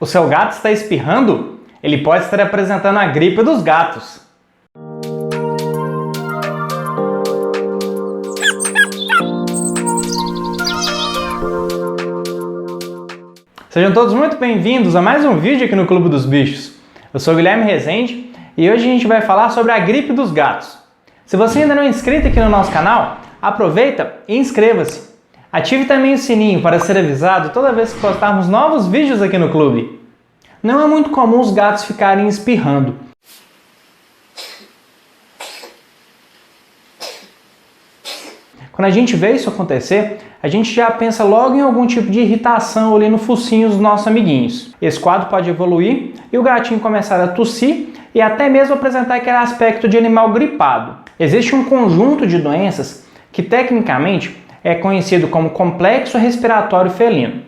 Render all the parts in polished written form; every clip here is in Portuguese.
O seu gato está espirrando? Ele pode estar apresentando a gripe dos gatos. Sejam todos muito bem-vindos a mais um vídeo aqui no Clube dos Bichos. Eu sou o Guilherme Rezende e hoje a gente vai falar sobre a gripe dos gatos. Se você ainda não é inscrito aqui no nosso canal, aproveita e inscreva-se. Ative também o sininho para ser avisado toda vez que postarmos novos vídeos aqui no clube. Não é muito comum os gatos ficarem espirrando. Quando a gente vê isso acontecer, a gente já pensa logo em algum tipo de irritação ali no focinho dos nossos amiguinhos. Esse quadro pode evoluir e o gatinho começar a tossir e até mesmo apresentar aquele aspecto de animal gripado. Existe um conjunto de doenças que tecnicamente é conhecido como complexo respiratório felino.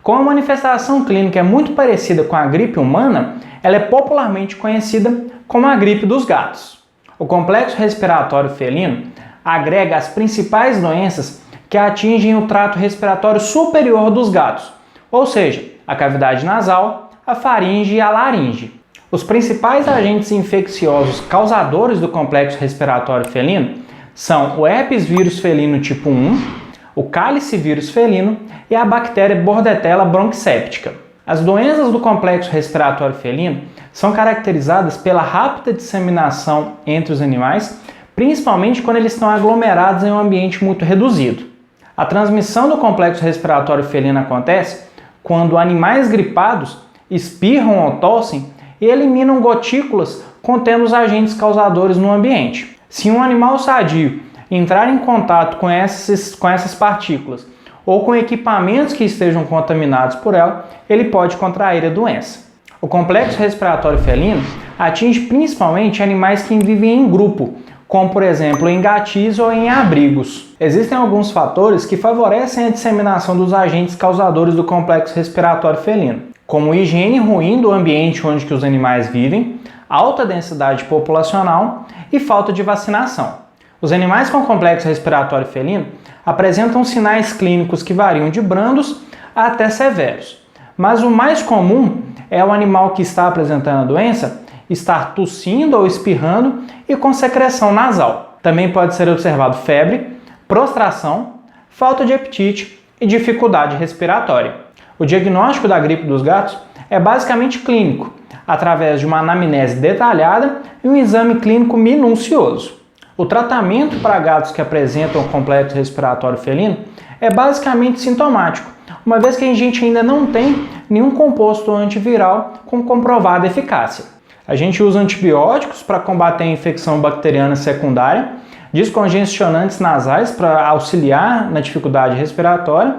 Como a manifestação clínica é muito parecida com a gripe humana, ela é popularmente conhecida como a gripe dos gatos. O complexo respiratório felino agrega as principais doenças que atingem o trato respiratório superior dos gatos, ou seja, a cavidade nasal, a faringe e a laringe. Os principais agentes infecciosos causadores do complexo respiratório felino são o herpes vírus felino tipo 1, o cálice vírus felino e a bactéria Bordetella bronquiseptica. As doenças do complexo respiratório felino são caracterizadas pela rápida disseminação entre os animais, principalmente quando eles estão aglomerados em um ambiente muito reduzido. A transmissão do complexo respiratório felino acontece quando animais gripados espirram ou tossem e eliminam gotículas contendo os agentes causadores no ambiente. Se um animal sadio entrar em contato com essas partículas ou com equipamentos que estejam contaminados por ela, ele pode contrair a doença. O complexo respiratório felino atinge principalmente animais que vivem em grupo, como por exemplo em gatis ou em abrigos. Existem alguns fatores que favorecem a disseminação dos agentes causadores do complexo respiratório felino, como higiene ruim do ambiente onde que os animais vivem, alta densidade populacional e falta de vacinação. Os animais com complexo respiratório felino apresentam sinais clínicos que variam de brandos até severos, mas o mais comum é o animal que está apresentando a doença estar tossindo ou espirrando e com secreção nasal. Também pode ser observado febre, prostração, falta de apetite e dificuldade respiratória. O diagnóstico da gripe dos gatos é basicamente clínico, através de uma anamnese detalhada e um exame clínico minucioso. O tratamento para gatos que apresentam complexo respiratório felino é basicamente sintomático, uma vez que a gente ainda não tem nenhum composto antiviral com comprovada eficácia. A gente usa antibióticos para combater a infecção bacteriana secundária, descongestionantes nasais para auxiliar na dificuldade respiratória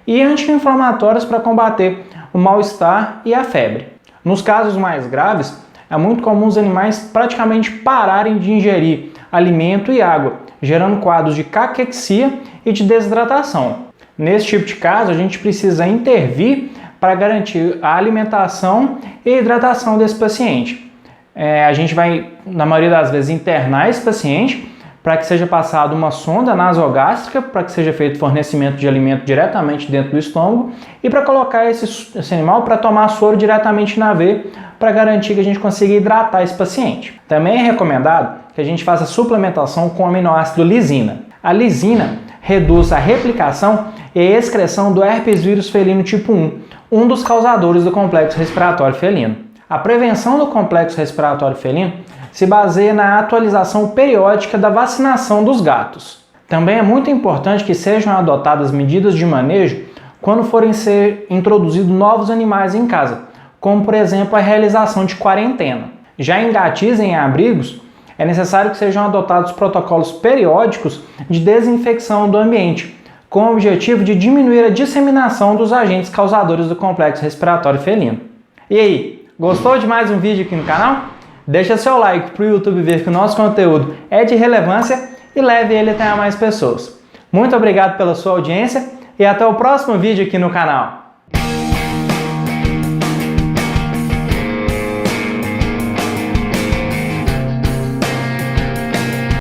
e anti-inflamatórios para combater o mal-estar e a febre. Nos casos mais graves, é muito comum os animais praticamente pararem de ingerir alimento e água, gerando quadros de caquexia e de desidratação. Nesse tipo de caso, a gente precisa intervir para garantir a alimentação e a hidratação desse paciente. A gente vai, na maioria das vezes, internar esse paciente para que seja passada uma sonda nasogástrica, para que seja feito fornecimento de alimento diretamente dentro do estômago e para colocar esse animal para tomar soro diretamente na veia para garantir que a gente consiga hidratar esse paciente. Também é recomendado que a gente faça suplementação com o aminoácido lisina. A lisina reduz a replicação e a excreção do herpes vírus felino tipo 1, um dos causadores do complexo respiratório felino. A prevenção do complexo respiratório felino se baseia na atualização periódica da vacinação dos gatos. Também é muito importante que sejam adotadas medidas de manejo quando forem ser introduzidos novos animais em casa, como por exemplo a realização de quarentena. Já em gatis e em abrigos, é necessário que sejam adotados protocolos periódicos de desinfecção do ambiente, com o objetivo de diminuir a disseminação dos agentes causadores do complexo respiratório felino. E aí, gostou de mais um vídeo aqui no canal? Deixa seu like para o YouTube ver que o nosso conteúdo é de relevância e leve ele até a mais pessoas. Muito obrigado pela sua audiência e até o próximo vídeo aqui no canal.